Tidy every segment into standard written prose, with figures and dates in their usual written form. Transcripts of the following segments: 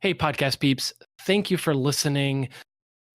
Hey, podcast peeps. Thank you for listening.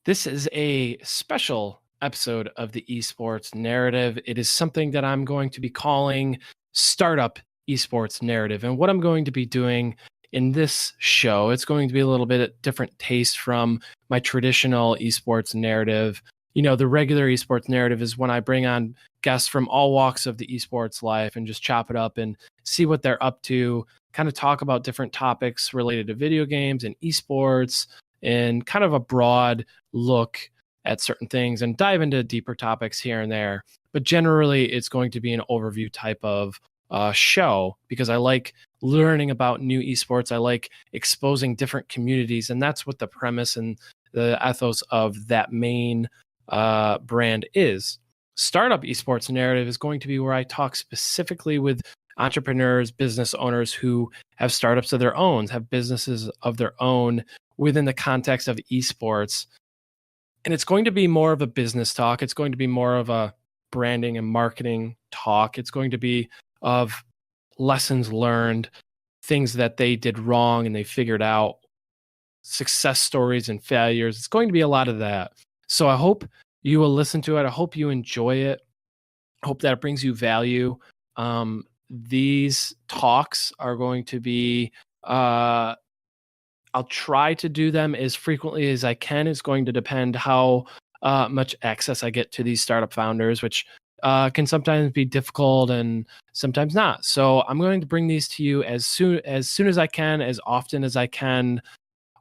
This is a special episode of the Esports Narrative. It is something that I'm going to be calling Startup Esports Narrative. And what I'm going to be doing in this show, it's going to be a little bit different taste from my traditional esports narrative. You know, the regular esports narrative is when I bring on guests from all walks of the esports life and just chop it up and see what they're up to, kind of talk about different topics related to video games and esports and kind of a broad look at certain things and dive into deeper topics here and there. But generally, it's going to be an overview type of show because I like learning about new esports. I like exposing different communities. And that's what the premise and the ethos of that main brand is. Startup Esports Narrative is going to be where I talk specifically with entrepreneurs, business owners who have startups of their own, have businesses of their own within the context of esports. And it's going to be more of a business talk. It's going to be more of a branding and marketing talk. It's going to be of lessons learned, things that they did wrong and they figured out, success stories and failures. It's going to be a lot of that. So I hope you will listen to it. I hope you enjoy it. I hope that it brings you value. These talks are going to be, I'll try to do them as frequently as I can. It's going to depend how much access I get to these startup founders, which can sometimes be difficult and sometimes not. So I'm going to bring these to you as soon as I can, as often as I can.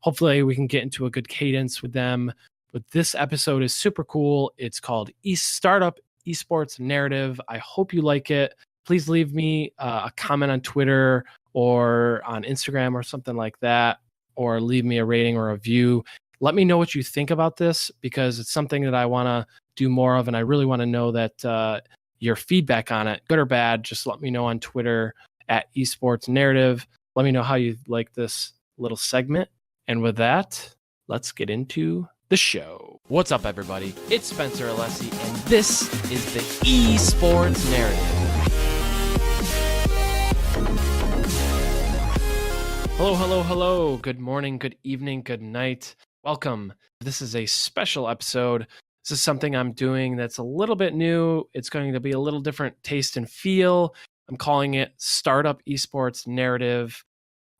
Hopefully we can get into a good cadence with them. But this episode is super cool. It's called Startup Esports Narrative. I hope you like it. Please leave me a comment on Twitter or on Instagram or something like that, or leave me a rating or a review. Let me know what you think about this because it's something that I want to do more of, and I really want to know that your feedback on it, good or bad. Just let me know on Twitter at Esports Narrative. Let me know how you like this little segment. And with that, let's get into the show. What's up, everybody? It's Spencer Alessi, and this is the Esports Narrative. Hello. Good morning, good evening, good night. Welcome. This is a special episode. This is something I'm doing that's a little bit new. It's going to be a little different taste and feel. I'm calling it Startup Esports Narrative.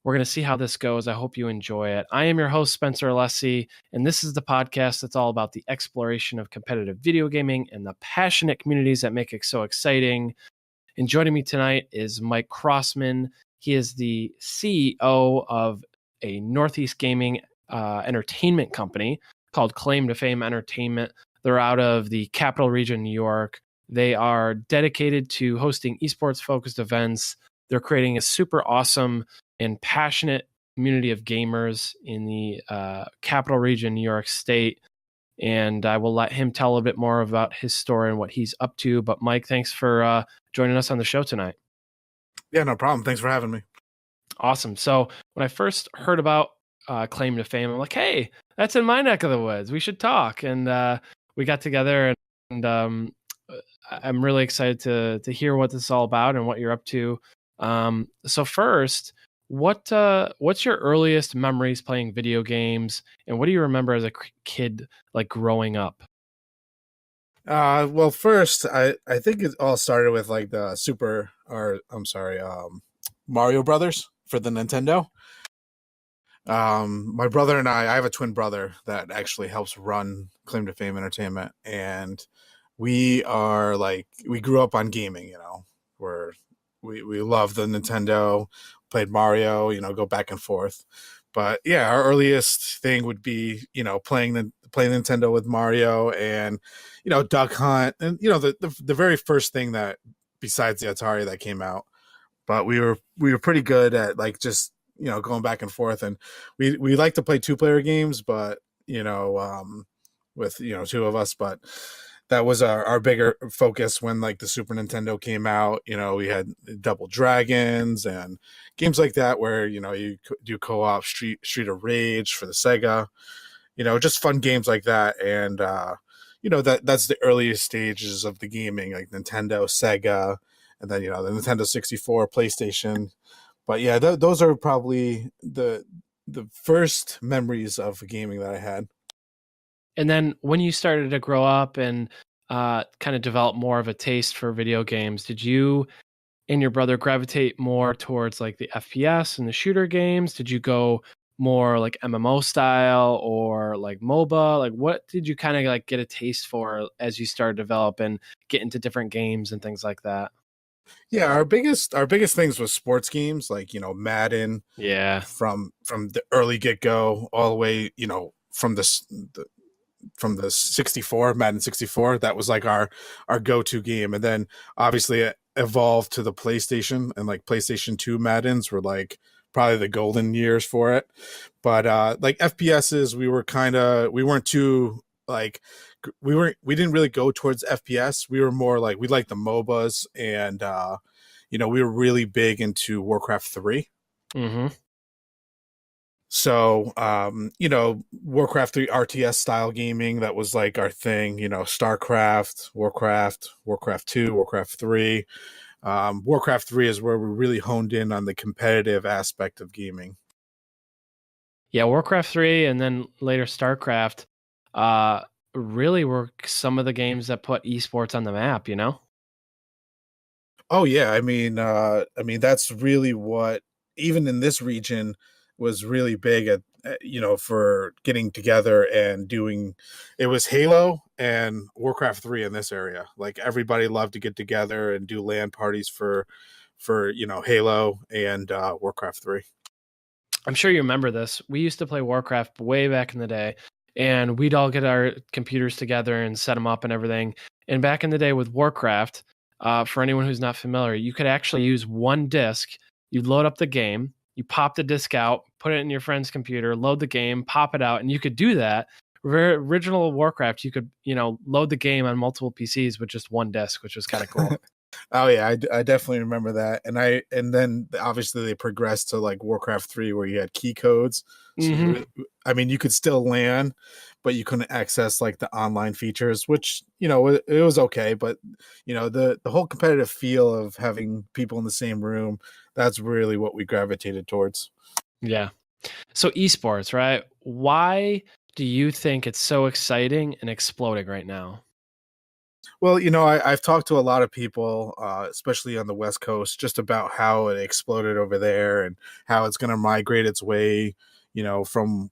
We're going to see how this goes. I hope you enjoy it. I am your host, Spencer Alessi, and this is the podcast that's all about the exploration of competitive video gaming and the passionate communities that make it so exciting. And joining me tonight is Mike Crossman. He is the CEO of a Northeast gaming entertainment company called Claim to Fame Entertainment. They're out of the Capital Region, New York. They are dedicated to hosting esports-focused events. They're creating a super awesome and passionate community of gamers in the Capital Region, New York State. And I will let him tell a bit more about his story and what he's up to. But Mike, thanks for joining us on the show tonight. Yeah, no problem. Thanks for having me. Awesome. So when I first heard about Claim to Fame, I'm like, hey, that's in my neck of the woods. We should talk. And we got together, and I'm really excited to hear what this is all about and what you're up to. So first, what's your earliest memories playing video games, and what do you remember as a kid, like growing up? Well, first, I think it all started with like the Mario Brothers for the Nintendo. My brother and I have a twin brother that actually helps run Claim to Fame Entertainment, and we grew up on gaming, where we love the Nintendo, played Mario, go back and forth. But yeah, our earliest thing would be, playing Nintendo with Mario and, Duck Hunt and, the very first thing that besides the Atari that came out. But we were pretty good at like just, going back and forth, and we like to play 2-player games, but, with, two of us, but that was our bigger focus when like the Super Nintendo came out. We had Double Dragons and games like that where, you do co-op Street of Rage for the Sega, just fun games like that. And, that's the earliest stages of the gaming, like Nintendo, Sega, and then, the Nintendo 64, PlayStation. But yeah, those are probably the the first memories of gaming that I had. And then when you started to grow up and kind of develop more of a taste for video games, did you and your brother gravitate more towards like the FPS and the shooter games? Did you go more like MMO style or like MOBA? Like what did you kind of like get a taste for as you started to develop and get into different games and things like that? Yeah, our biggest things was sports games like Madden Yeah. from the early get go all the way from the 64 Madden 64. That was like our go-to game, and then obviously it evolved to the PlayStation, and like PlayStation 2 Maddens were like probably the golden years for it. But like FPSs, we weren't too like we didn't really go towards FPS. We were more like we liked the MOBAs, and we were really big into Warcraft 3. Mm-hmm. So, Warcraft 3 RTS style gaming, that was like our thing, StarCraft, Warcraft 2, Warcraft 3. Warcraft 3 is where we really honed in on the competitive aspect of gaming. Yeah, Warcraft 3 and then later StarCraft uh really were some of the games that put esports on the map, you know? Oh yeah, I mean that's really what even in this region was really big at for getting together and doing. It was Halo and Warcraft 3 in this area. Like everybody loved to get together and do LAN parties for Halo and Warcraft 3. I'm sure you remember this. We used to play Warcraft way back in the day, and we'd all get our computers together and set them up and everything. And back in the day with Warcraft, for anyone who's not familiar, you could actually use one disk. You'd load up the game, you pop the disk out, put it in your friend's computer, load the game, pop it out, and you could do that. Original Warcraft, you could, load the game on multiple PCs with just one disk, which was kind of cool. Oh yeah, I definitely remember that. And then obviously they progressed to like Warcraft 3 where you had key codes. So Hmm. I mean, you could still LAN, but you couldn't access like the online features, which it was okay. But the whole competitive feel of having people in the same room, that's really what we gravitated towards. Yeah. So esports, right? Why do you think it's so exciting and exploding right now? Well, I've talked to a lot of people, especially on the West Coast, just about how it exploded over there and how it's going to migrate its way, from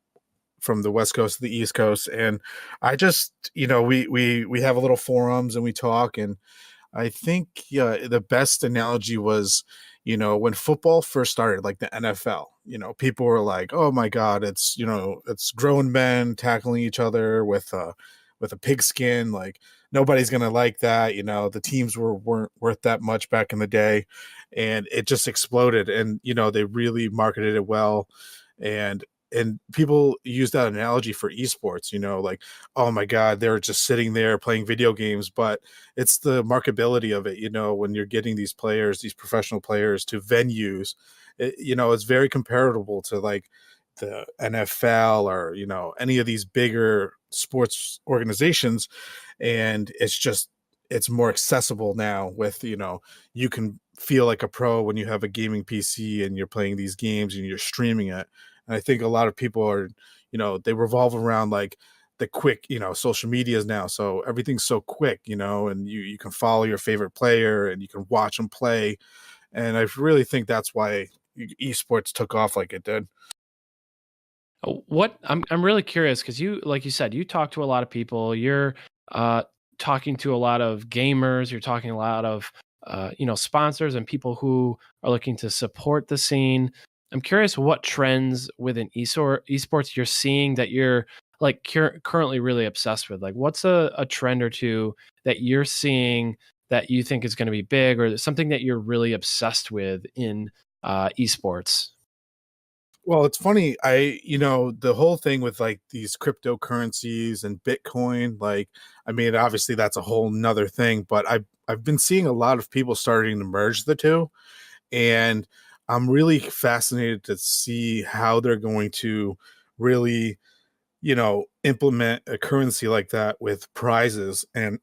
the West Coast to the East Coast. And I just, we have a little forums and we talk. And I think the best analogy was, when football first started, like the NFL. People were like, "Oh my God, it's grown men tackling each other with a pigskin. Like nobody's gonna like that." The teams weren't worth that much back in the day, and it just exploded. And they really marketed it well, and people use that analogy for esports. Like, oh my God, they're just sitting there playing video games, but it's the marketability of it. When you're getting these players, these professional players to venues, it's very comparable to like the NFL or any of these bigger sports organizations. And it's more accessible now with you can feel like a pro when you have a gaming PC and you're playing these games and you're streaming it. And I think a lot of people are, they revolve around like the quick, social medias now. So everything's so quick, and you can follow your favorite player and you can watch them play. And I really think that's why esports took off like it did. What I'm really curious because you, like you said, you talk to a lot of people. You're uh, talking to a lot of gamers. You're talking a lot of sponsors and people who are looking to support the scene. I'm curious what trends within esports you're seeing that you're like currently really obsessed with. Like, what's a trend or two that you're seeing that you think is going to be big, or something that you're really obsessed with in esports? Well, it's funny. The whole thing with like these cryptocurrencies and Bitcoin, like, I mean, obviously that's a whole nother thing, but I've been seeing a lot of people starting to merge the two. And I'm really fascinated to see how they're going to really, implement a currency like that with prizes. And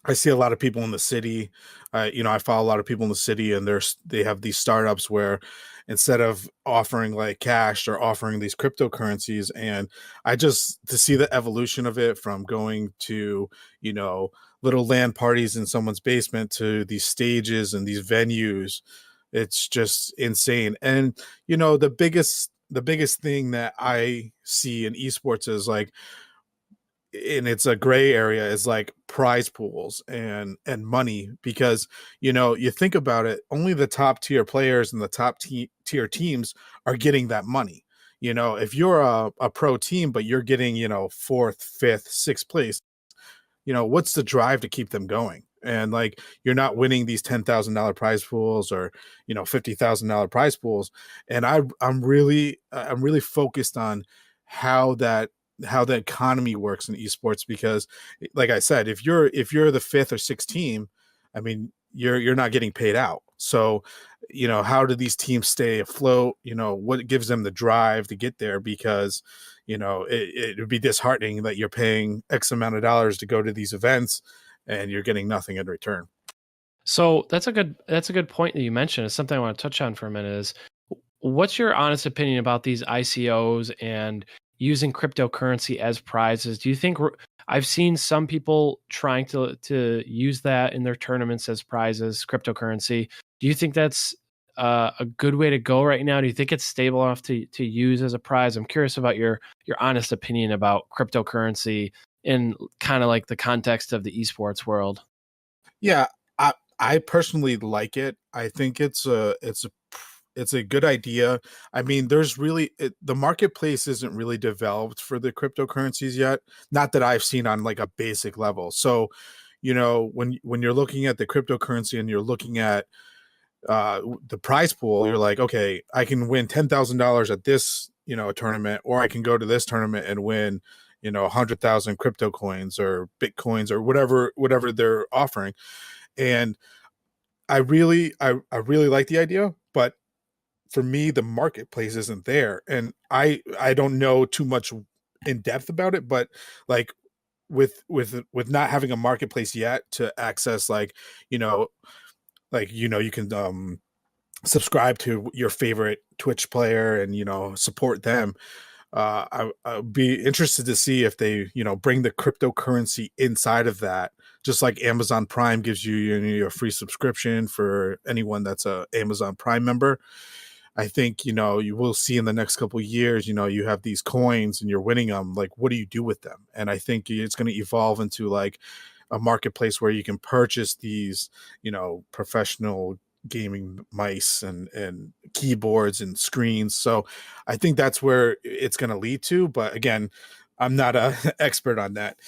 I see a lot of people in the city. I follow a lot of people in the city, and they have these startups where instead of offering like cash, or offering these cryptocurrencies. And I just, to see the evolution of it from going to, you know, little LAN parties in someone's basement to these stages and these venues, it's just insane. And you know, the biggest thing that I see in esports is like, and it's a gray area, is like prize pools and money. Because you know, you think about it, only the top tier players and the top tier teams are getting that money. You know, if you're a pro team but you're getting, you know, fourth, fifth, sixth place, you know, what's the drive to keep them going? And like, you're not winning these $10,000 prize pools, or you know, $50,000 prize pools. And I'm really focused on how that how the economy works in esports. Because like I said, if you're the fifth or sixth team, I mean, you're not getting paid out. So you know, how do these teams stay afloat? You know, what gives them the drive to get there? Because you know, it would be disheartening that you're paying X amount of dollars to go to these events and you're getting nothing in return. So that's a good point that you mentioned. It's something I want to touch on for a minute. Is what's your honest opinion about these ICOs and using cryptocurrency as prizes? Do you think I've seen some people trying to use that in their tournaments as prizes, cryptocurrency? Do you think that's a good way to go right now? Do you think it's stable enough to use as a prize? I'm curious about your honest opinion about cryptocurrency in kind of like the context of the esports world. Yeah, I personally like it. I think it's a good idea. I mean, the marketplace isn't really developed for the cryptocurrencies yet. Not that I've seen on like a basic level. So, you know, when you're looking at the cryptocurrency and you're looking at the prize pool, you're like, okay, I can win $10,000 at this, you know, tournament, or I can go to this tournament and win, you know, 100,000 crypto coins or bitcoins or whatever they're offering. And I really like the idea, but for me, the marketplace isn't there, and I don't know too much in depth about it, but like, with not having a marketplace yet to access, you know you can subscribe to your favorite Twitch player and, you know, support them. I'd be interested to see if they, you know, bring the cryptocurrency inside of that, just like Amazon Prime gives you, you know, a free subscription for anyone that's a Amazon Prime member. I think, you know, you will see in the next couple of years, you know, you have these coins and you're winning them. Like, what do you do with them? And I think it's going to evolve into like a marketplace where you can purchase these, you know, professional gaming mice and keyboards and screens. So I think that's where it's going to lead to. But again, I'm not a expert on that.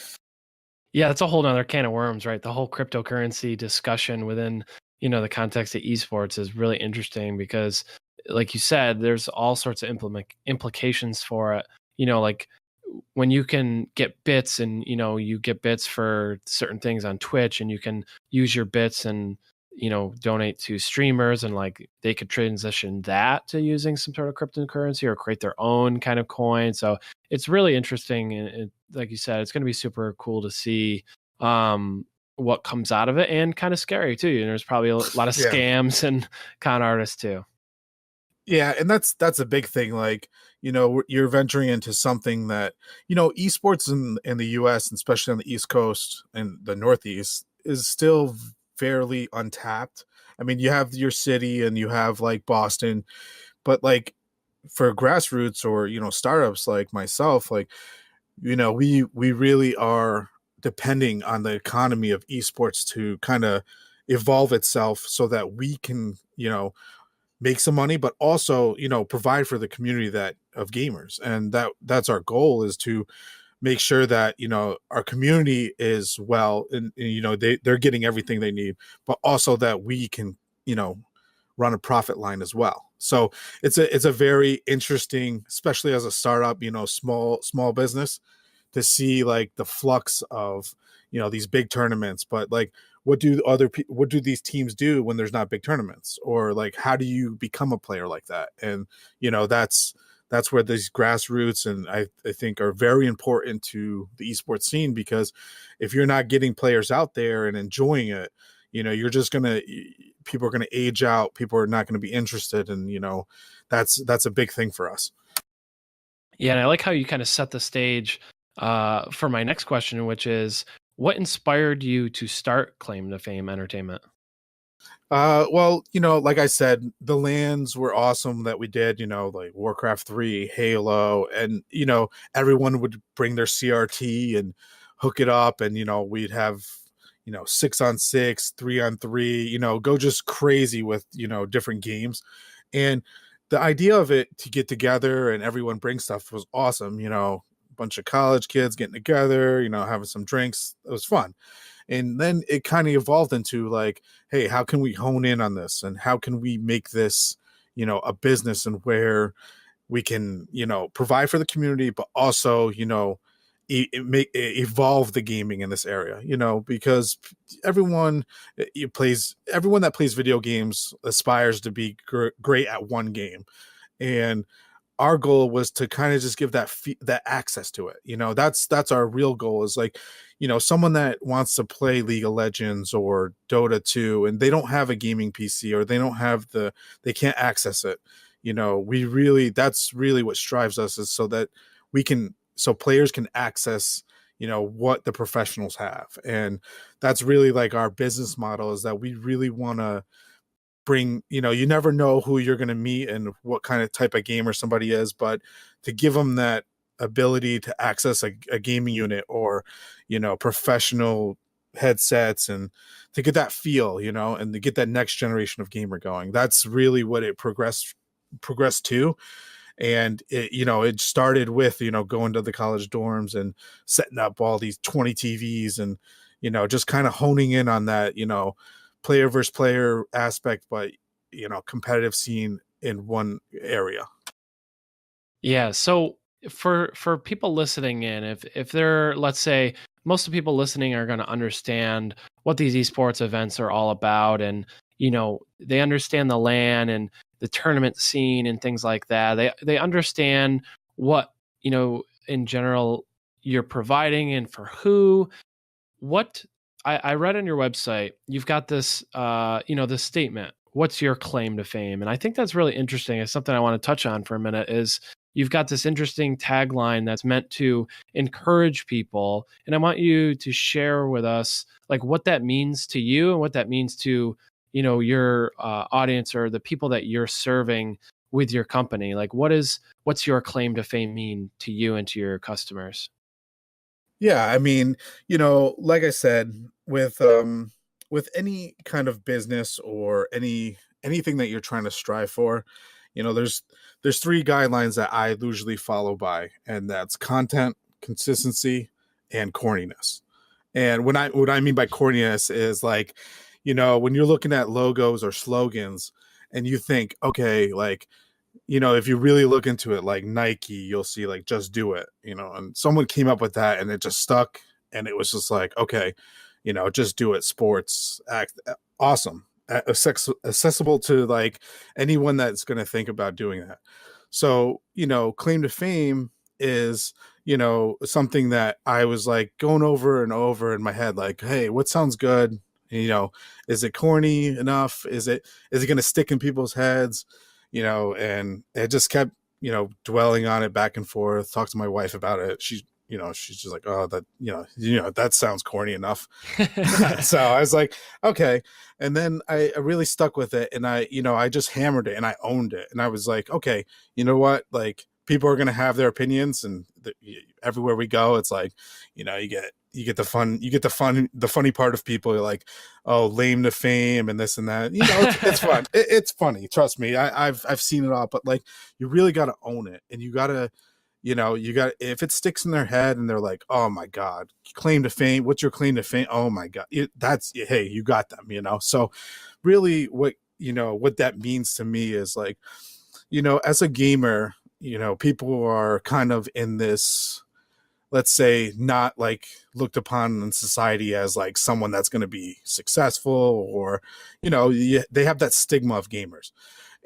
Yeah, that's a whole nother can of worms, right? The whole cryptocurrency discussion within, the context of esports is really interesting because, like you said, there's all sorts of implications for it. Like when you can get bits and, you get bits for certain things on Twitch and you can use your bits and, donate to streamers and like they could transition that to using some sort of cryptocurrency or create their own kind of coin. So it's really interesting. And like you said, it's going to be super cool to see what comes out of it and kind of scary too. And there's probably a lot of Yeah. scams and con artists too. Yeah, and that's a big thing. Like, you know, you're venturing into something that, you know, esports in the US, and especially on the East Coast and the Northeast, is still fairly untapped. I mean, you have your city and you have like Boston, but like for grassroots or, you know, startups like myself, like, you know, we really are depending on the economy of esports to kind of evolve itself so that we can, you know, make some money, but also, you know, provide for the community that of gamers. And that's our goal, is to make sure that, you know, our community is well, and you know, they're getting everything they need, but also that we can, you know, run a profit line as well. So it's a very interesting, especially as a startup, you know, small business, to see like the flux of, you know, these big tournaments. But like, what do these teams do when there's not big tournaments? Or like, how do you become a player like that? And you know, that's where these grassroots, and I think, are very important to the esports scene. Because if you're not getting players out there and enjoying it, you know, you're just gonna people are going to age out, people are not going to be interested, and that's a big thing for us. Yeah, and I like how you kind of set the stage for my next question, which is, what inspired you to start Claim to Fame Entertainment? Well, like I said, the lands were awesome that we did, like Warcraft 3, Halo, and everyone would bring their CRT and hook it up, and we'd have 6-on-6, 3-on-3, go just crazy with different games. And the idea of it to get together and everyone bring stuff was awesome. A bunch of college kids getting together, having some drinks. It was fun. And then it kind of evolved into like, hey, how can we hone in on this, and how can we make this a business, and where we can provide for the community, but also evolve the gaming in this area, because everyone everyone that plays video games aspires to be great at one game. And our goal was to kind of just give that access to it. That's our real goal, is like, someone that wants to play League of Legends or Dota 2, and they don't have a gaming PC, or they can't access it. That's really what strives us, is so players can access, what the professionals have. And that's really like our business model, is that we really want to bring, you never know who you're going to meet and what kind of type of gamer somebody is, but to give them that ability to access a gaming unit, or professional headsets, and to get that feel, and to get that next generation of gamer going. That's really what it progressed to. And it started with going to the college dorms and setting up all these 20 TVs, and just kind of honing in on that player versus player aspect, but competitive scene in one area. Yeah, so for people listening in, if they're, let's say, most of the people listening are going to understand what these esports events are all about, and they understand the LAN and the tournament scene and things like that. They understand what in general you're providing and for who. What I read on your website, you've got this this statement, what's your claim to fame? And I think that's really interesting. It's something I want to touch on for a minute. Is you've got this interesting tagline that's meant to encourage people, and I want you to share with us like what that means to you, and what that means to your audience, or the people that you're serving with your company. Like, what's your claim to fame mean to you and to your customers? Yeah, I mean, like I said, with any kind of business, or anything that you're trying to strive for, there's three guidelines that I usually follow by, and that's content, consistency, and corniness. And what I mean by corniness is like, when you're looking at logos or slogans, and you think, okay, like, if you really look into it, like Nike, you'll see like "just do it," and someone came up with that, and it just stuck, and it was just like, okay, just do it. Sports act awesome, accessible to like anyone that's going to think about doing that. So, claim to fame is, something that I was like going over and over in my head, like, hey, what sounds good? Is it corny enough? Is it going to stick in people's heads? And it just kept, dwelling on it back and forth, talk to my wife about it. She's just like, oh, that, that sounds corny enough. So I was like, okay. And then I really stuck with it, and I just hammered it, and I owned it. And I was like, okay, you know what? Like, people are going to have their opinions, and everywhere we go, it's like, you get the funny part of people. You're like, oh, lame to fame and this and that. It's fun. It's funny. Trust me. I've seen it all, but like, you really got to own it, and you got to, if it sticks in their head and they're like, oh my God, claim to fame. What's your claim to fame? Oh my God. Hey, you got them, So really what that means to me is like, as a gamer, people are kind of in this, let's say, not like looked upon in society as like someone that's going to be successful, or, they have that stigma of gamers.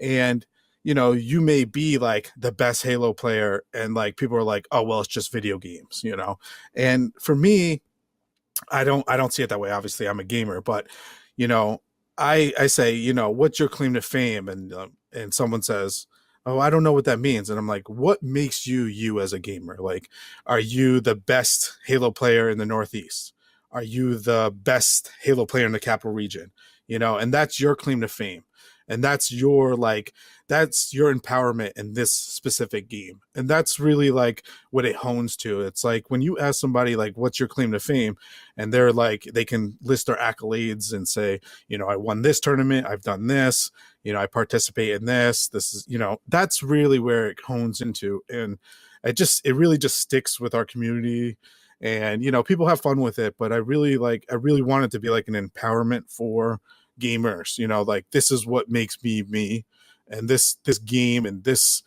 And, you may be like the best Halo player, and like people are like, oh, well, it's just video games, And for me, I don't see it that way. Obviously I'm a gamer, but, I say, what's your claim to fame? And someone says, oh, I don't know what that means. And I'm like, what makes you you as a gamer? Like, are you the best Halo player in the Northeast? Are you the best Halo player in the Capital Region? And that's your claim to fame. And that's your empowerment in this specific game. And that's really like what it hones to. It's like when you ask somebody like, what's your claim to fame? And they're like, they can list their accolades and say, I won this tournament, I've done this, I participate in this is, that's really where it hones into. And it really just sticks with our community. And, people have fun with it, but I really want it to be like an empowerment for gamers, like this is what makes me me, and this game and this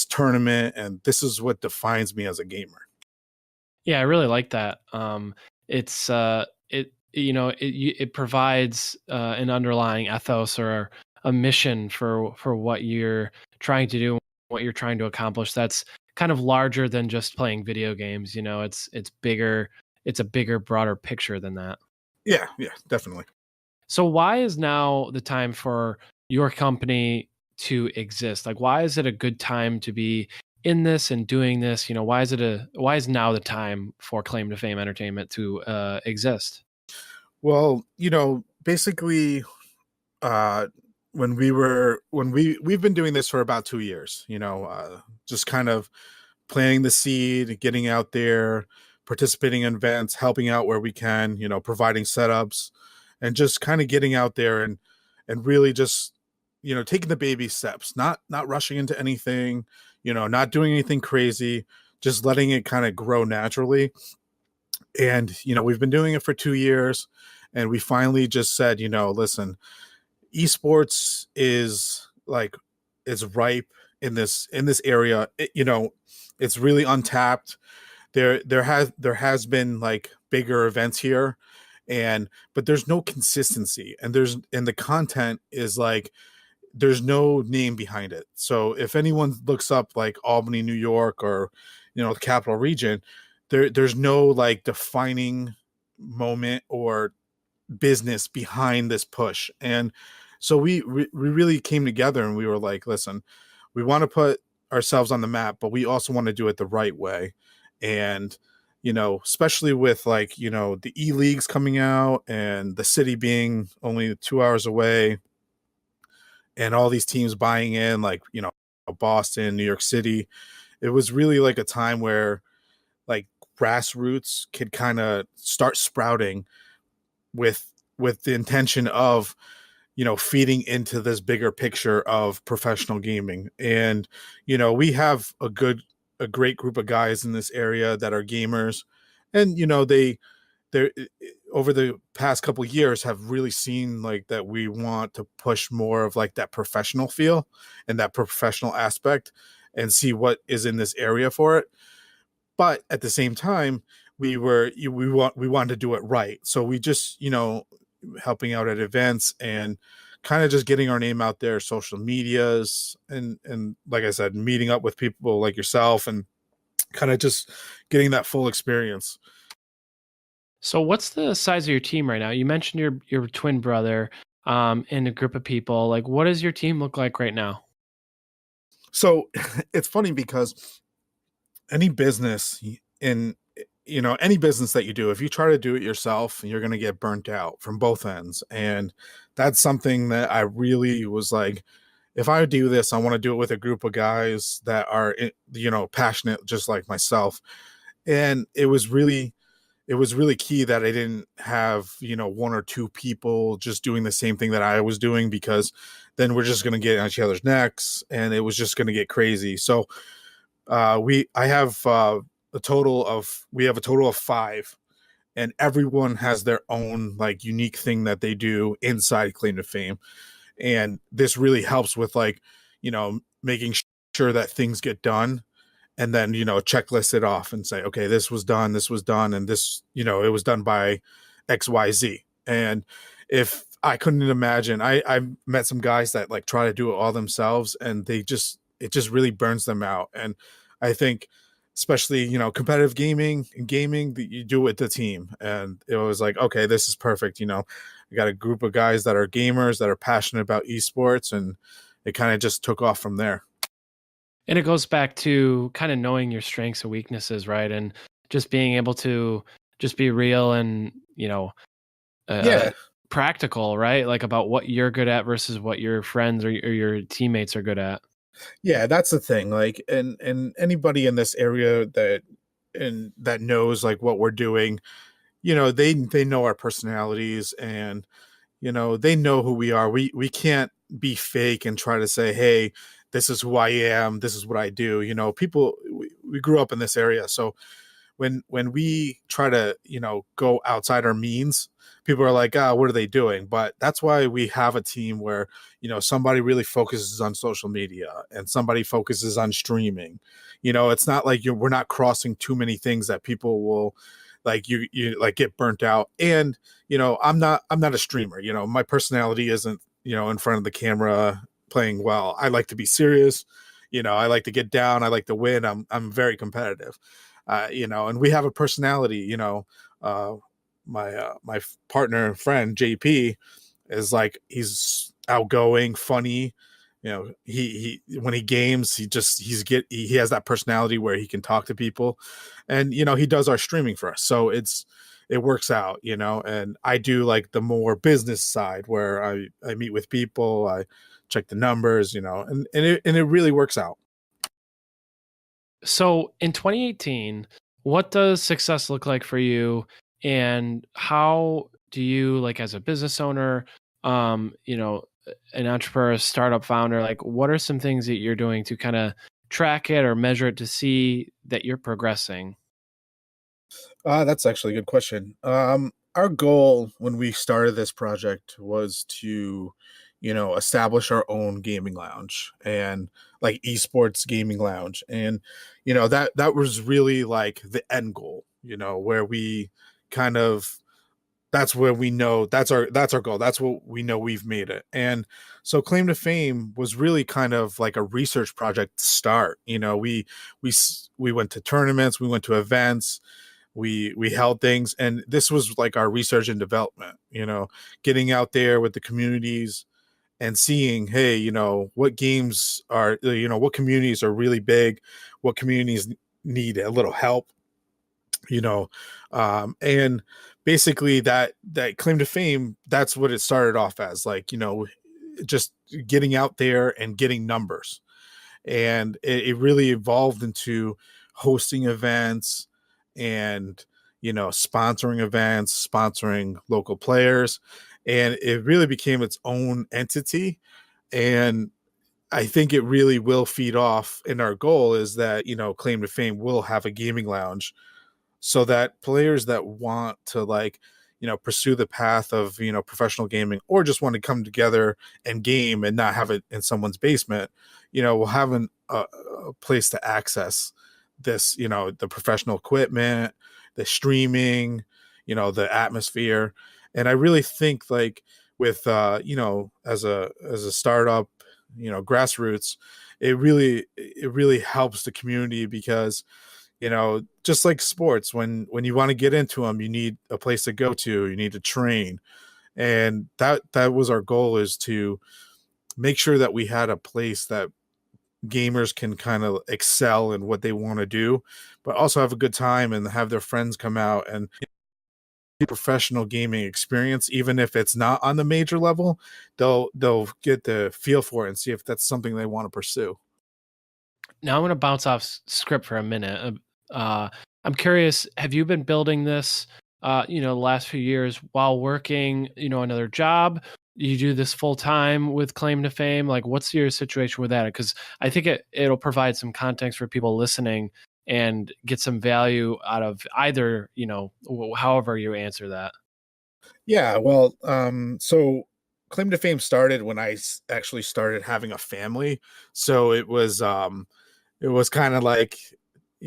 tournament, and this is what defines me as a gamer. Yeah, I really like that. It's it provides an underlying ethos or a mission for what you're trying to do, what you're trying to accomplish. That's kind of larger than just playing video games. It's bigger. It's a bigger, broader picture than that. Yeah, definitely. So why is now the time for your company to exist? Like, why is it a good time to be in this and doing this? Why is now the time for Claim to Fame Entertainment to exist? Well, basically, we've been doing this for about 2 years, just kind of planting the seed, getting out there, participating in events, helping out where we can, providing setups, and just kind of getting out there and really just, taking the baby steps, not rushing into anything, not doing anything crazy, just letting it kind of grow naturally. And, we've been doing it for 2 years, and we finally just said, listen, esports is ripe in this area. It's really untapped. There has been like bigger events here, but there's no consistency, and the content is like there's no name behind it. So if anyone looks up like Albany, New York, or the Capital Region, there's no like defining moment or business behind this push. And so we really came together, and we were like, listen, we want to put ourselves on the map, but we also want to do it the right way. And especially with like the e-leagues coming out, and the city being only 2 hours away, and all these teams buying in, like Boston, New York City, it was really like a time where like grassroots could kind of start sprouting with the intention of feeding into this bigger picture of professional gaming. And we have a great group of guys in this area that are gamers, and they're over the past couple of years have really seen like that we want to push more of like that professional feel and that professional aspect, and see what is in this area for it. But at the same time, we wanted to do it right. So we just, helping out at events and kind of just getting our name out there, social medias, and like I said, meeting up with people like yourself, and kind of just getting that full experience. So what's the size of your team right now? You mentioned your twin brother and a group of people. Like, what does your team look like right now? So it's funny because any business in any business that you do, if you try to do it yourself, you're going to get burnt out from both ends. And that's something that I really was like, if I do this, I want to do it with a group of guys that are passionate just like myself. And it was really key that I didn't have one or two people just doing the same thing that I was doing, because then we're just going to get on each other's necks, and it was just going to get crazy. So we have a total of 5, and everyone has their own like unique thing that they do inside Claim to Fame. And this really helps with like making sure that things get done, and then checklist it off and say, okay, this was done, and this it was done by XYZ. And if I couldn't imagine, I've met some guys that like try to do it all themselves, and it just really burns them out. And I think especially competitive gaming that you do with the team, and it was like, okay, this is perfect. I got a group of guys that are gamers that are passionate about esports, and it kind of just took off from there. And it goes back to kind of knowing your strengths and weaknesses, right? And just being able to just be real and, uh, Yeah, practical, right? Like about what you're good at versus what your friends or your teammates are good at. yeah, that's the thing. Like, and anybody in this area that knows like what we're doing, they know our personalities, and they know who we are. We can't be fake and try to say, hey, this is who I am, this is what I do. People, we grew up in this area, so when we try to go outside our means, people are like, what are they doing? But that's why we have a team where somebody really focuses on social media and somebody focuses on streaming. It's not like we're not crossing too many things that people will like you like get burnt out. And I'm not a streamer. My personality isn't in front of the camera playing well. I like to be serious. I like to get down, I like to win. I'm very competitive. And we have a personality. My partner and friend JP is like, he's outgoing, funny. He when he games, he has that personality where he can talk to people, and he does our streaming for us, so it works out. And I do like the more business side where I meet with people, I check the numbers, and it really works out. So in 2018, what does success look like for you? And how do you, like, as a business owner, an entrepreneur, a startup founder, like, what are some things that you're doing to kind of track it or measure it to see that you're progressing? That's actually a good question. Our goal when we started this project was to, establish our own gaming lounge, and like esports gaming lounge. And, that was really like the end goal, where we kind of, that's where we know that's our goal. That's what we know we've made it. And so Claim to Fame was really kind of like a research project to start. We went to tournaments, we went to events, we held things, and this was like our research and development, getting out there with the communities and seeing, hey, what games are, what communities are really big, what communities need a little help, you know and basically that Claim to Fame, that's what it started off as, like, just getting out there and getting numbers. And it really evolved into hosting events and sponsoring events, sponsoring local players, and it really became its own entity. And I think it really will feed off, and our goal is that Claim to Fame will have a gaming lounge, so that players that want to, like, pursue the path of professional gaming, or just want to come together and game and not have it in someone's basement, will have a place to access this, the professional equipment, the streaming, the atmosphere. And I really think, like, with as a startup, grassroots, it really helps the community, because just like sports, when you want to get into them, you need a place to go to, you need to train. And that was our goal, is to make sure that we had a place that gamers can kind of excel in what they want to do, but also have a good time and have their friends come out and professional gaming experience. Even if it's not on the major level, they'll get the feel for it and see if that's something they want to pursue. Now I'm going to bounce off script for a minute. I'm curious, have you been building this, the last few years while working, another job? You do this full time with Claim to Fame? Like, what's your situation with that? Because I think it'll provide some context for people listening and get some value out of either, however you answer that. Yeah, well, so Claim to Fame started when I actually started having a family. So it was kind of like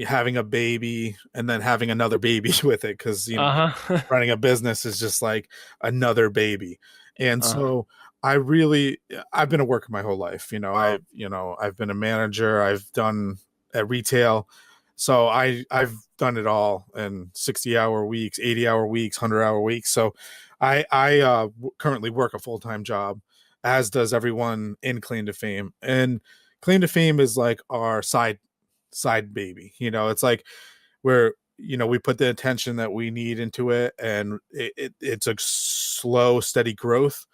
having a baby and then having another baby with it, because Uh huh. running a business is just like another baby. And uh, so I've been a worker my whole life. I've been a manager, I've done at retail, So I've done it all in 60-hour weeks, 80-hour weeks, 100-hour weeks. So I currently work a full-time job, as does everyone in Claim to Fame. And Claim to Fame is like our side baby. It's like where we put the attention that we need into it, and it's a slow, steady growth,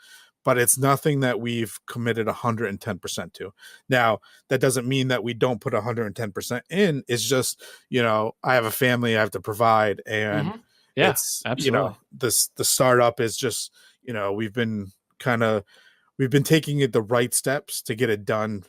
but it's nothing that we've committed 110% to. Now, that doesn't mean that we don't put 110% in. It's just, I have a family I have to provide, and Yeah, it's, absolutely. the startup is just, we've been taking it the right steps to get it done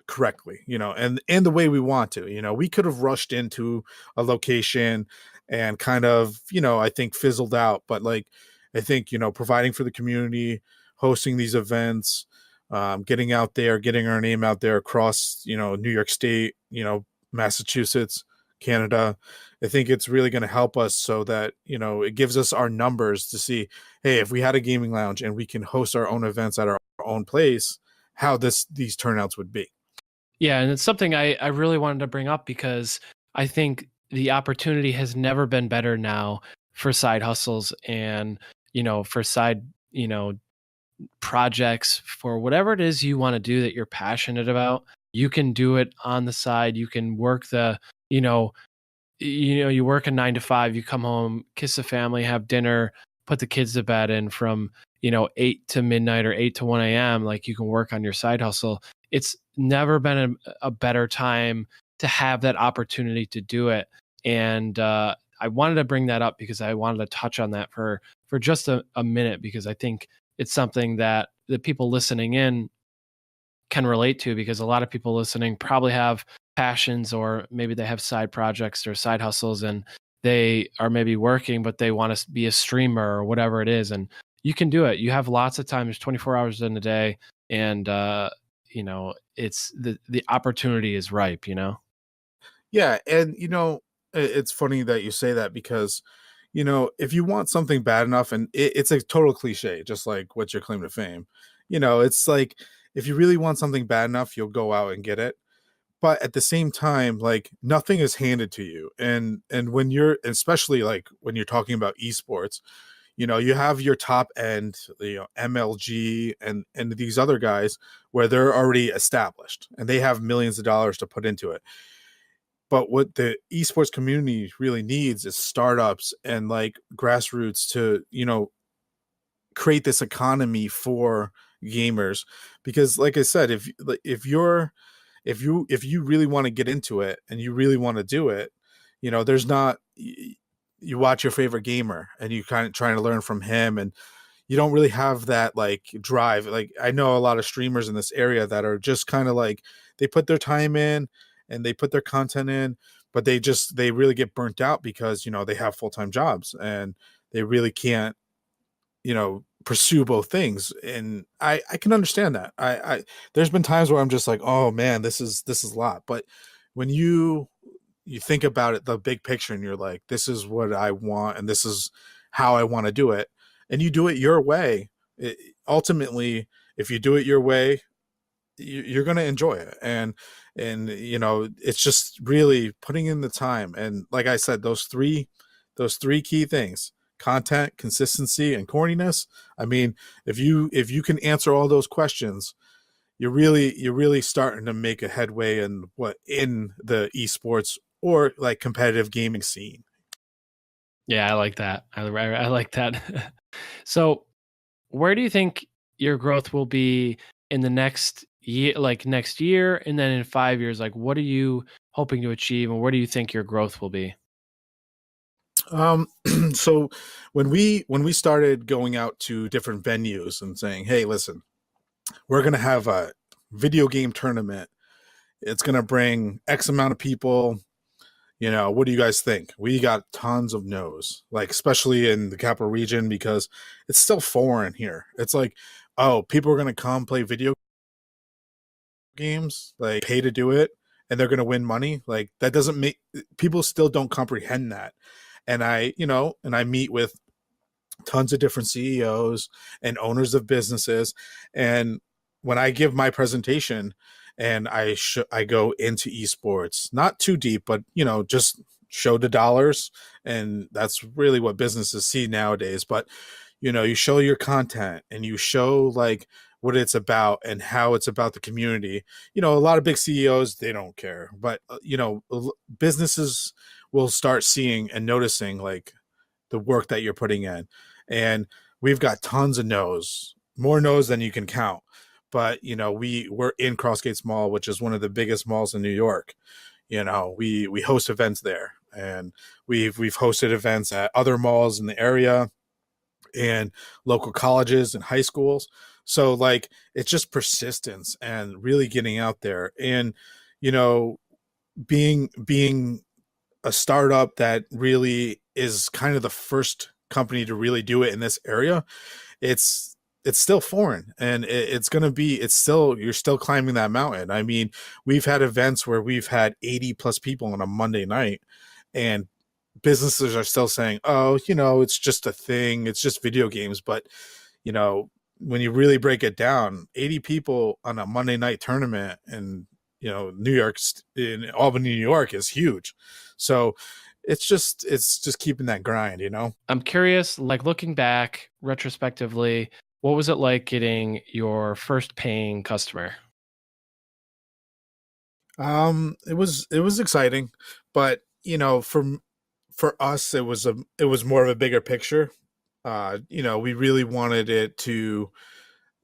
correctly, and the way we want to. We could have rushed into a location and kind of, I think fizzled out, but like, I think, providing for the community, hosting these events, getting out there, getting our name out there across, New York State, Massachusetts, Canada. I think it's really going to help us, so that, it gives us our numbers to see, hey, if we had a gaming lounge and we can host our own events at our own place, how these turnouts would be. Yeah, and it's something I really wanted to bring up because I think the opportunity has never been better now for side hustles and, for side, projects, for whatever it is you want to do that you're passionate about. You can do it on the side. You can work you know, you work a 9 to 5, you come home, kiss the family, have dinner, put the kids to bed, and from 8 to midnight or 8 to 1 a.m., like, you can work on your side hustle. It's never been a better time to have that opportunity to do it. And I wanted to bring that up because I wanted to touch on that for just a minute, because I think it's something that the people listening in can relate to, because a lot of people listening probably have passions, or maybe they have side projects or side hustles, and they are maybe working, but they want to be a streamer or whatever it is. And you can do it. You have lots of time. There's 24 hours in a day. And, it's the opportunity is ripe, Yeah, and it's funny that you say that, because if you want something bad enough, and it's a total cliche, just like what's your claim to fame. It's like, if you really want something bad enough, you'll go out and get it. But at the same time, like, nothing is handed to you, and when you're, especially like when you're talking about esports, you have your top end, MLG and these other guys, where they're already established and they have millions of dollars to put into it. But what the esports community really needs is startups and like grassroots to, create this economy for gamers. Because like I said, if you really want to get into it and you really want to do it, there's not, you watch your favorite gamer and you kind of trying to learn from him, and you don't really have that like drive. Like, I know a lot of streamers in this area that are just kind of like, they put their time in and they put their content in, but they really get burnt out because, they have full-time jobs and they really can't, pursue both things. And I can understand that. I there's been times where I'm just like, oh man, this is a lot. But when you think about it, the big picture, and you're like, this is what I want and this is how I want to do it, and you do it your way, ultimately, if you do it your way, you're going to enjoy it. And it's just really putting in the time. And like I said, those three key things: content, consistency, and corniness. I mean, if you can answer all those questions, you're really starting to make a headway in the esports or like competitive gaming scene. Yeah, I like that. I like that. So, where do you think your growth will be in the next year, like next year, and then in 5 years? Like, what are you hoping to achieve, and where do you think your growth will be? um so when we started going out to different venues and saying, hey, listen, we're going to have a video game tournament, it's going to bring X amount of people, what do you guys think? We got tons of no's, like, especially in the capital region, because it's still foreign here. It's like, oh, people are going to come play video games, like, pay to do it, and they're going to win money. Like, that doesn't make, people still don't comprehend that. And I meet with tons of different CEOs and owners of businesses. And when I give my presentation, and I go into esports, not too deep, but just show the dollars, and that's really what businesses see nowadays. But you show your content and you show like what it's about and how it's about the community. A lot of big CEOs, they don't care, but businesses will start seeing and noticing like the work that you're putting in. And we've got tons of no's, more no's than you can count. But we're in Crossgates Mall, which is one of the biggest malls in New York. We host events there, and we've hosted events at other malls in the area and local colleges and high schools. So like it's just persistence and really getting out there, and being a startup that really is kind of the first company to really do it in this area. It's still foreign, and you're still climbing that mountain. I mean, we've had events where we've had 80 plus people on a Monday night, and businesses are still saying, oh, it's just a thing, it's just video games. But when you really break it down, 80 people on a Monday night tournament in in Albany, New York is huge. So it's just keeping that grind. I'm curious, like looking back retrospectively, what was it like getting your first paying customer? It was exciting, but for us, it was more of a bigger picture. We really wanted it to,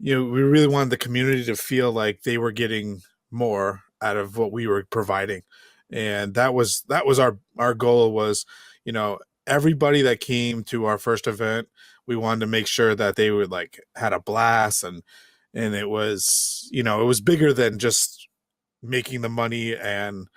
we really wanted the community to feel like they were getting more out of what we were providing. And that was our goal was, everybody that came to our first event, we wanted to make sure that they were like had a blast, and it was bigger than just making the money and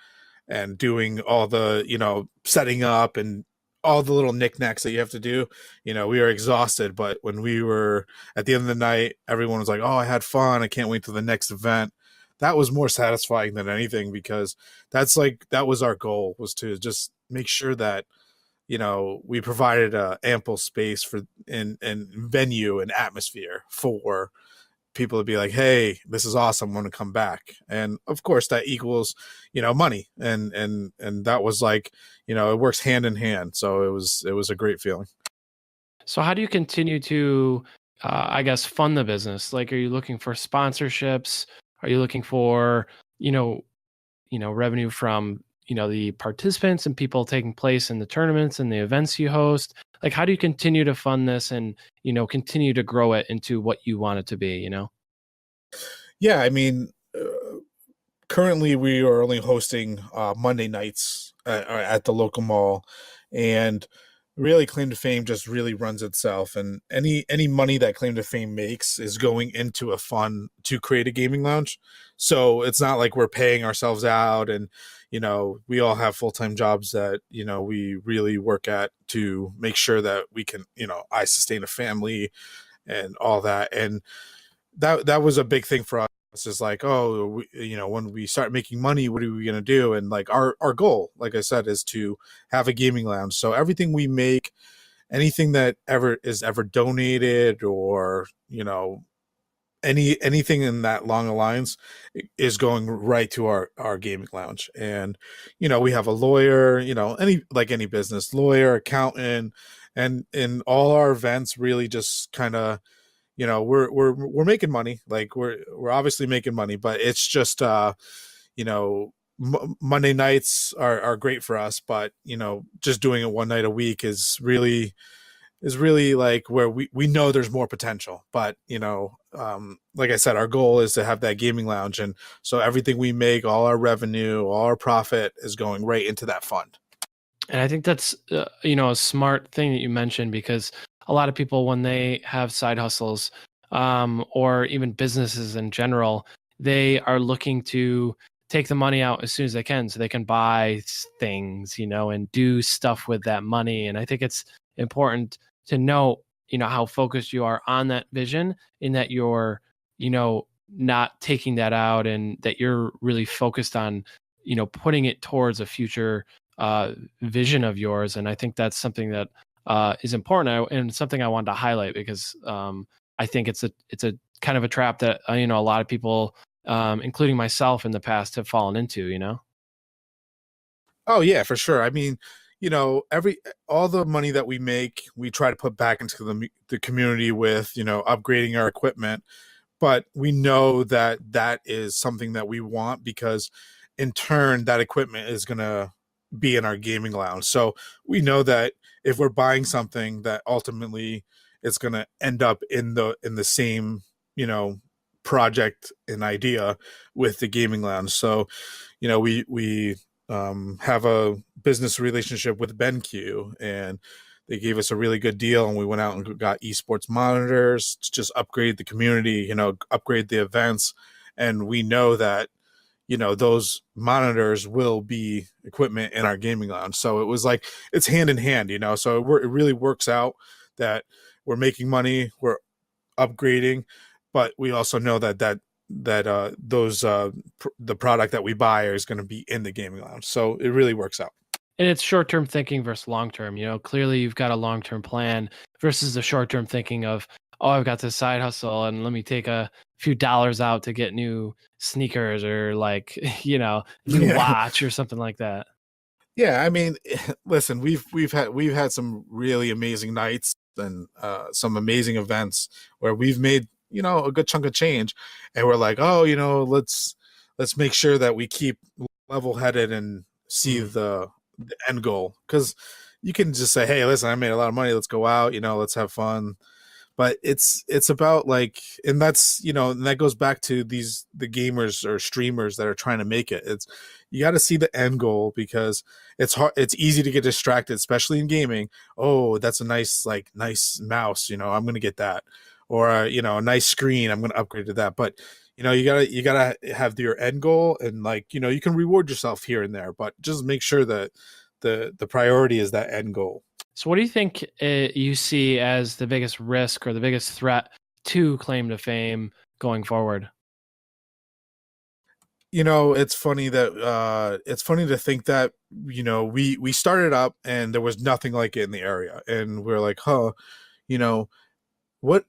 doing all the setting up and all the little knickknacks that you have to do. We were exhausted, but when we were at the end of the night, everyone was like, oh, I had fun, I can't wait till the next event. That was more satisfying than anything, because that was our goal, was to just make sure that we provided a ample space for and venue and atmosphere for people to be like, hey, this is awesome, I want to come back. And of course that equals money, and that was like, it works hand in hand. So it was a great feeling. So how do you continue to, I guess, fund the business? Like, are you looking for sponsorships? Are you looking for, revenue from, the participants and people taking place in the tournaments and the events you host? Like, how do you continue to fund this and, continue to grow it into what you want it to be, Yeah, I mean, currently we are only hosting Monday nights at the local mall, and really Claim to Fame just really runs itself. And any money that Claim to Fame makes is going into a fund to create a gaming lounge. So it's not like we're paying ourselves out, and we all have full-time jobs that we really work at to make sure that we can I sustain a family and all that. And that was a big thing for us, is like, oh, when we start making money, what are we going to do? And like our goal, like I said, is to have a gaming lounge. So everything we make, anything that ever donated, or anything in that long lines, is going right to our gaming lounge. And we have a lawyer, any business, lawyer, accountant, and in all our events really just kind of, we're making money. Like we're obviously making money, but it's just Monday nights are great for us, but just doing it one night a week is really like where we know there's more potential. But like I said, our goal is to have that gaming lounge, and so everything we make, all our revenue, all our profit, is going right into that fund. And I think that's a smart thing that you mentioned, because a lot of people, when they have side hustles, or even businesses in general, they are looking to take the money out as soon as they can, so they can buy things, and do stuff with that money. And I think it's important to note, how focused you are on that vision, in that you're, not taking that out, and that you're really focused on, putting it towards a future vision of yours. And I think that's something that is important, and something I wanted to highlight, because I think it's a kind of a trap that a lot of people including myself in the past, have fallen into, you know? Oh yeah, for sure. I mean, every all the money that we make, we try to put back into the community with, upgrading our equipment. But we know that that is something that we want because in turn that equipment is going to be in our gaming lounge. So we know that if we're buying something that ultimately it's going to end up in the same, you know, project and idea with the gaming lounge. So, we have a business relationship with BenQ, and they gave us a really good deal, and we went out and got esports monitors to just upgrade the community, upgrade the events. And we know that, those monitors will be equipment in our gaming lounge. So it was like, it's hand in hand, so it really works out that we're making money, we're upgrading, but we also know that the product that we buy is going to be in the gaming lounge. So it really works out. And it's short-term thinking versus long-term. Clearly you've got a long-term plan versus the short-term thinking of, oh, I've got this side hustle and let me take a few dollars out to get new sneakers or like, new Yeah. watch or something like that. Yeah, I mean, listen, we've had some really amazing nights and some amazing events where we've made, a good chunk of change, and we're like, oh, let's make sure that we keep level headed and see the end goal, because you can just say, hey, listen, I made a lot of money, let's go out, let's have fun. But it's about like, and that's, and that goes back to the gamers or streamers that are trying to make it. It's, you got to see the end goal, because it's hard, it's easy to get distracted, especially in gaming. Oh, that's a nice mouse, I'm going to get that. Or a nice screen, I'm going to upgrade to that. But you gotta have your end goal, and like, you can reward yourself here and there, but just make sure that the priority is that end goal. So what do you think you see as the biggest risk or the biggest threat to claim to fame going forward? It's funny to think that, we started up and there was nothing like it in the area, and we're like, huh, you know what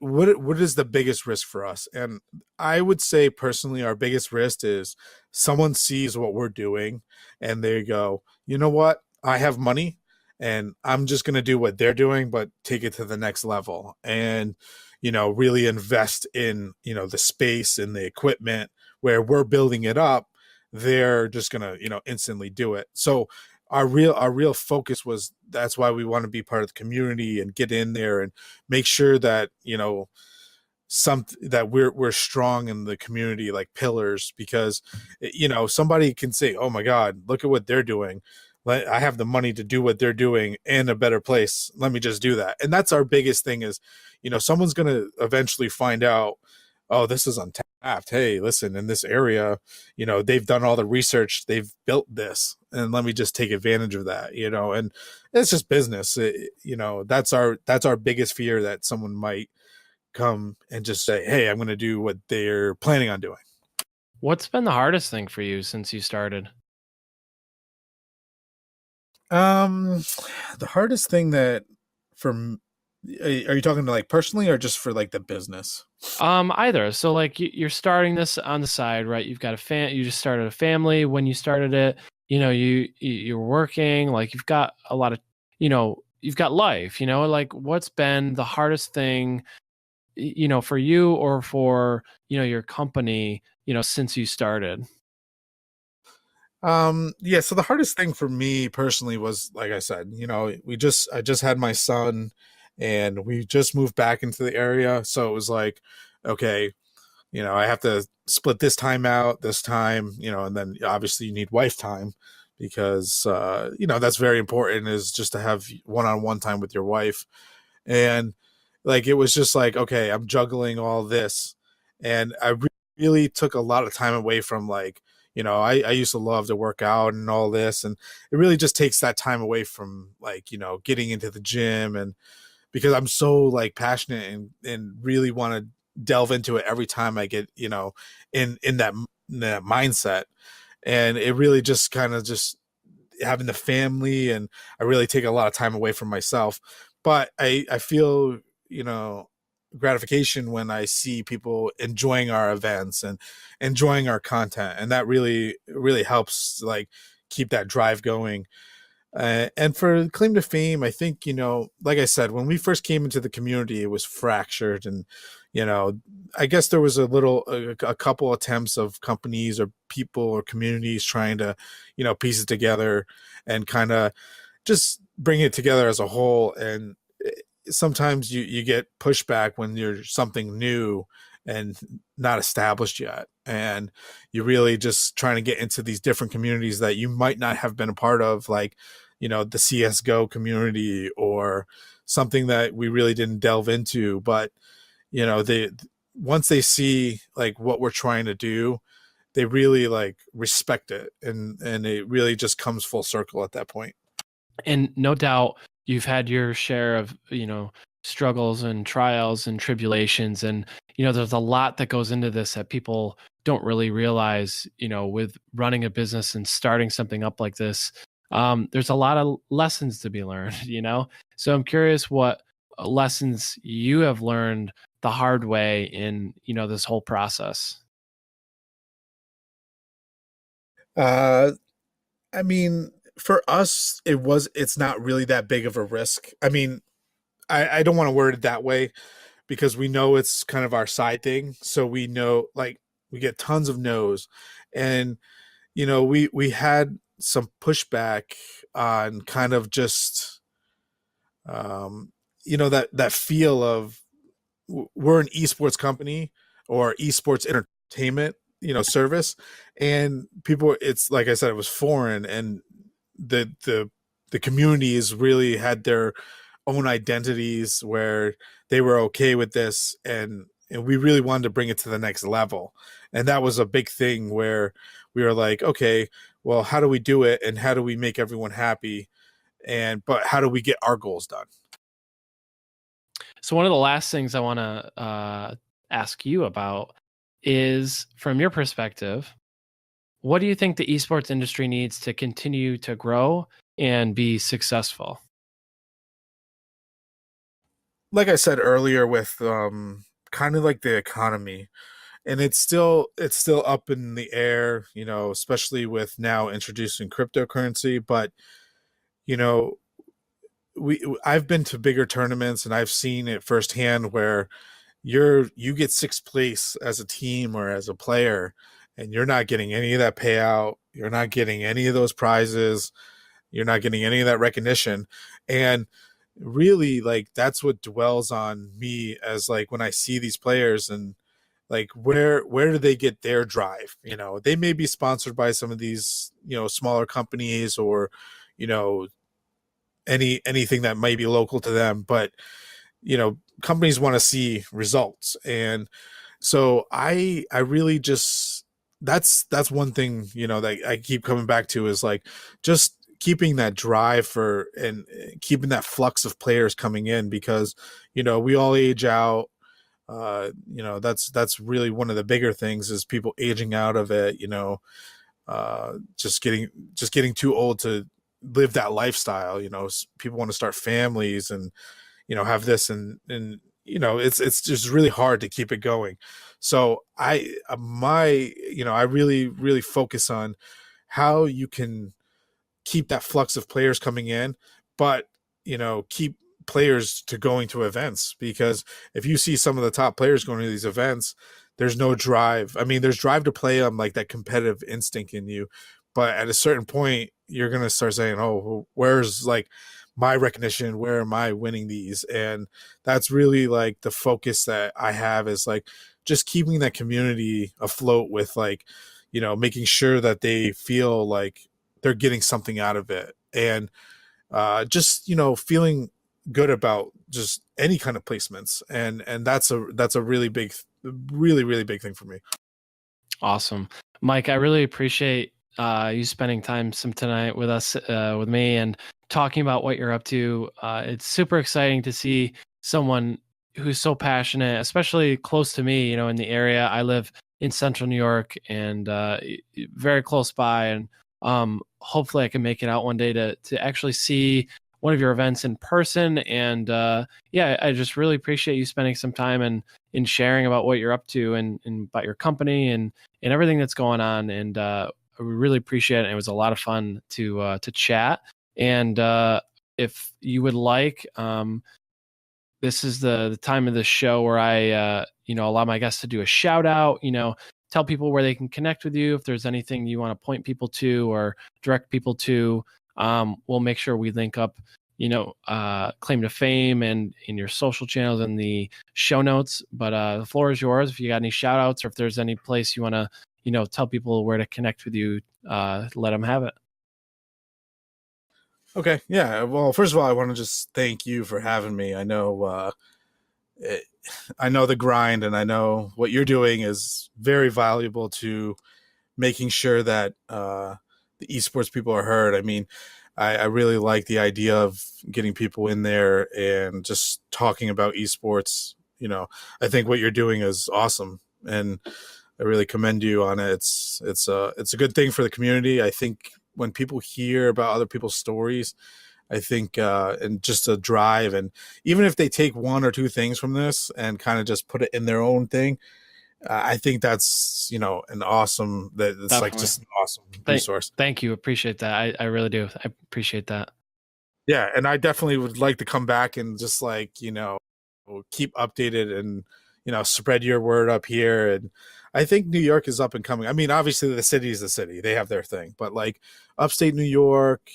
is the biggest risk for us? And I would say personally, our biggest risk is someone sees what we're doing and they go, you know what, I have money and I'm just going to do what they're doing, but take it to the next level, and really invest in, the space and the equipment where we're building it up. They're just going to, instantly do it. So our real focus was, that's why we want to be part of the community and get in there and make sure that, that we're strong in the community, like pillars, because somebody can say, oh my god, look at what they're doing, I have the money to do what they're doing in a better place, let me just do that. And that's our biggest thing is, someone's going to eventually find out, oh, this is untapped, hey, listen, in this area, they've done all the research, they've built this, and let me just take advantage of that. And it's just business. That's our biggest fear, that someone might come and just say, hey, I'm going to do what they're planning on doing. What's been the hardest thing for you since you started? um the hardest thing that, from are you talking to like personally or just for like the business? Either. So like you're starting this on the side, right? You've got you just started a family. When you started it, you're working, like you've got a lot of, you've got life, like what's been the hardest thing, for you or for, your company, since you started? Yeah, so the hardest thing for me personally was, like I said, I just had my son, and we just moved back into the area, so it was like, okay, I have to split this time out, this time, and then obviously you need wife time, because that's very important, is just to have one-on-one time with your wife. And like, it was just like, okay, I'm juggling all this, and really took a lot of time away from, like, I used to love to work out and all this, and it really just takes that time away from, like, getting into the gym, and because I'm so like passionate and really want to delve into it every time I get, in that mindset. And it really just kind of just having the family, and I really take a lot of time away from myself. But I feel, you know gratification when I see people enjoying our events and enjoying our content, and that really helps like keep that drive going. And for claim to fame, I think, like I said, when we first came into the community, it was fractured, and I guess there was a couple attempts of companies or people or communities trying to piece it together and kind of just bring it together as a whole. And sometimes you get pushback when you're something new and not established yet, and you're really just trying to get into these different communities that you might not have been a part of, like the CSGO community or something that we really didn't delve into. But they, once they see like what we're trying to do, they really like respect it, and it really just comes full circle at that point. And no doubt you've had your share of, struggles and trials and tribulations. And, there's a lot that goes into this that people don't really realize, with running a business and starting something up like this. There's a lot of lessons to be learned, So I'm curious what lessons you have learned the hard way in, this whole process. I mean, for us, it's not really that big of a risk. I mean, I don't want to word it that way because we know it's kind of our side thing. So we know, like, we get tons of no's, and we had some pushback on kind of just that feel of we're an esports company or esports entertainment service, and people, it's like I said, it was foreign, and the communities really had their own identities where they were okay with this, and we really wanted to bring it to the next level. And that was a big thing where we were like, okay, well, how do we do it, and how do we make everyone happy, but how do we get our goals done? So one of the last things I want to ask you about is, from your perspective, what do you think the esports industry needs to continue to grow and be successful? Like I said earlier, with kind of like the economy, and it's still up in the air, especially with now introducing cryptocurrency. But you know I've been to bigger tournaments, and I've seen it firsthand where you get sixth place as a team or as a player, and you're not getting any of that payout, you're not getting any of those prizes, you're not getting any of that recognition. And really, like, that's what dwells on me, as like when I see these players, and like where do they get their drive? They may be sponsored by some of these smaller companies, or you know anything that might be local to them, but companies want to see results. And so I really just, that's one thing that I keep coming back to, is like just keeping that drive for, and keeping that flux of players coming in, because we all age out. That's really one of the bigger things, is people aging out of it, just getting too old to live that lifestyle. People want to start families, and have this, and it's just really hard to keep it going. So I really focus on how you can keep that flux of players coming in, but keep players to going to events. Because if you see some of the top players going to these events, there's no drive. I mean, there's drive to play them, like that competitive instinct in you, but at a certain point you're going to start saying, oh, where's like my recognition, where am I winning these? And that's really like the focus that I have, is like just keeping that community afloat, with like making sure that they feel like they're getting something out of it, and just feeling good about just any kind of placements. And that's a really big thing for me. Awesome. Mike, I really appreciate you spending some tonight with us, with me, and talking about what you're up to. It's super exciting to see someone who's so passionate, especially close to me, in the area. I live in central New York, and very close by. And hopefully I can make it out one day to actually see one of your events in person. And yeah, I just really appreciate you spending some time and in sharing about what you're up to and about your company and everything that's going on. And we really appreciate it. It was a lot of fun to chat. And if you would like, this is the time of the show where I allow my guests to do a shout out. Tell people where they can connect with you. If there's anything you want to point people to or direct people to, we'll make sure we link up, Claim to Fame and in your social channels in the show notes. But the floor is yours. If you got any shout outs or if there's any place you want to, tell people where to connect with you, let them have it. Okay. Yeah. Well, first of all, I want to just thank you for having me. I know, I know the grind, and I know what you're doing is very valuable to making sure that the esports people are heard. I mean, I really like the idea of getting people in there and just talking about esports. I think what you're doing is awesome, and I really commend you on it. It's a good thing for the community. I think when people hear about other people's stories, I think, and just a drive, and even if they take one or two things from this and kind of just put it in their own thing, I think that's, an awesome, that it's Definitely. like just an awesome resource. Thank you. Appreciate that. I really do. I appreciate that. Yeah. And I definitely would like to come back and just keep updated and, spread your word up here. And I think New York is up and coming. I mean, obviously the city is the city, they have their thing, but like upstate New York,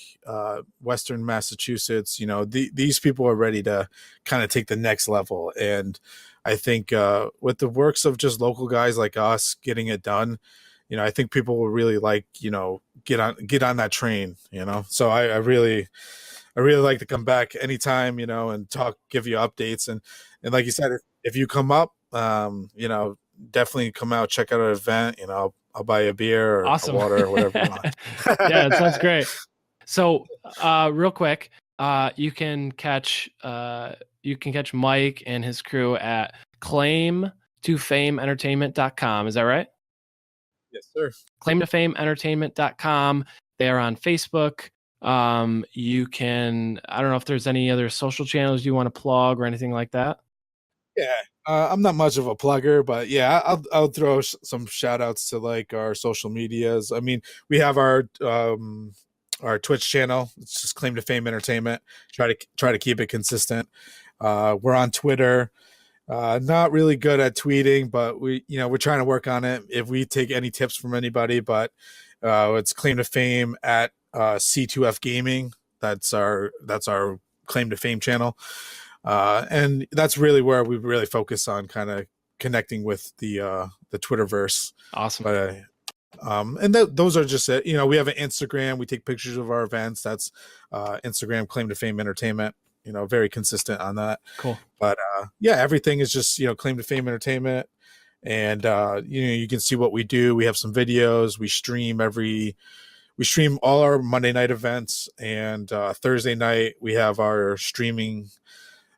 Western Massachusetts, these people are ready to kind of take the next level. And I think with the works of just local guys like us getting it done, I think people will really get on that train, So I really like to come back anytime, and give you updates. And like you said, if you come up, definitely come out, check out our event. I'll buy you a beer or awesome. a water or whatever you want. Yeah, that sounds great. So real quick, you can catch Mike and his crew at claimtofameentertainment.com. Is that right? Yes, sir. Claimtofameentertainment.com. They are on Facebook. You can, I don't know if there's any other social channels you want to plug or anything like that. Yeah. I'm not much of a plugger, but yeah, I'll throw some shout outs to like our social medias. I mean, we have our Twitch channel. It's just Claim to Fame Entertainment. Try to keep it consistent. We're on Twitter. Not really good at tweeting, but we're trying to work on it. If we take any tips from anybody, but it's Claim to Fame at C2F Gaming. That's our Claim to Fame channel. And that's really where we really focus on kind of connecting with the Twitterverse. Awesome. But, and those are just it. We have an Instagram. We take pictures of our events. That's Instagram, Claim to Fame Entertainment. Very consistent on that. Cool. But yeah, everything is just Claim to Fame Entertainment, and you can see what we do. We have some videos. We stream all our Monday night events, and Thursday night we have our streaming.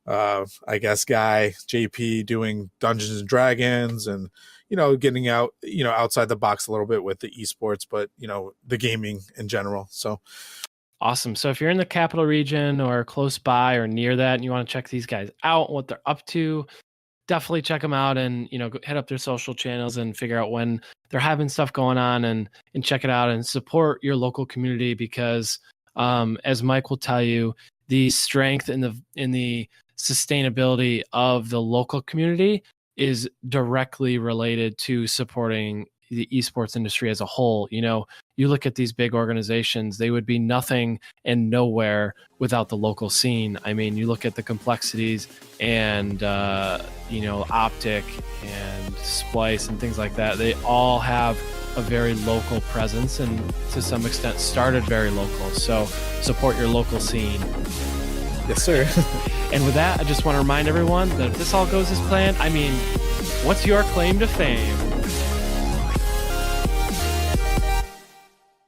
I guess guy JP doing Dungeons and Dragons and getting out outside the box a little bit with the esports, but the gaming in general. So awesome. So if you're in the capital region or close by or near that and you want to check these guys out, what they're up to, definitely check them out and head up their social channels and figure out when they're having stuff going on and check it out and support your local community, because as Mike will tell you, the strength in the sustainability of the local community is directly related to supporting the esports industry as a whole. You look at these big organizations, they would be nothing and nowhere without the local scene. I mean, you look at the complexities and Optic and Splice and things like that. They all have a very local presence and to some extent started very local. So support your local scene. Yes, sir. And with that, I just want to remind everyone that if this all goes as planned, I mean, what's your claim to fame?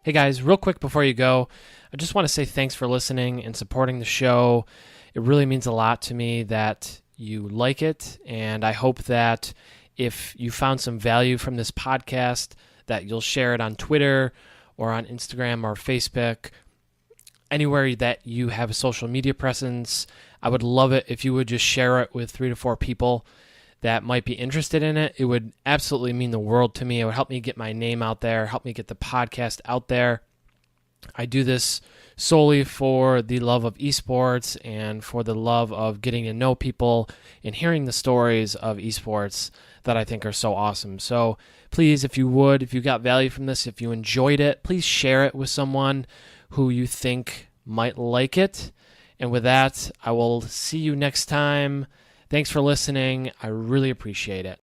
Hey guys, real quick before you go, I just want to say thanks for listening and supporting the show. It really means a lot to me that you like it, and I hope that if you found some value from this podcast, that you'll share it on Twitter or on Instagram or Facebook. anywhere that you have a social media presence. I would love it if you would just share it with 3 to 4 people that might be interested in it. It would absolutely mean the world to me. It would help me get my name out there, help me get the podcast out there. I do this solely for the love of esports and for the love of getting to know people and hearing the stories of esports that I think are so awesome. So please, if you got value from this, if you enjoyed it, please share it with someone who you think might like it. And with that, I will see you next time. Thanks for listening. I really appreciate it.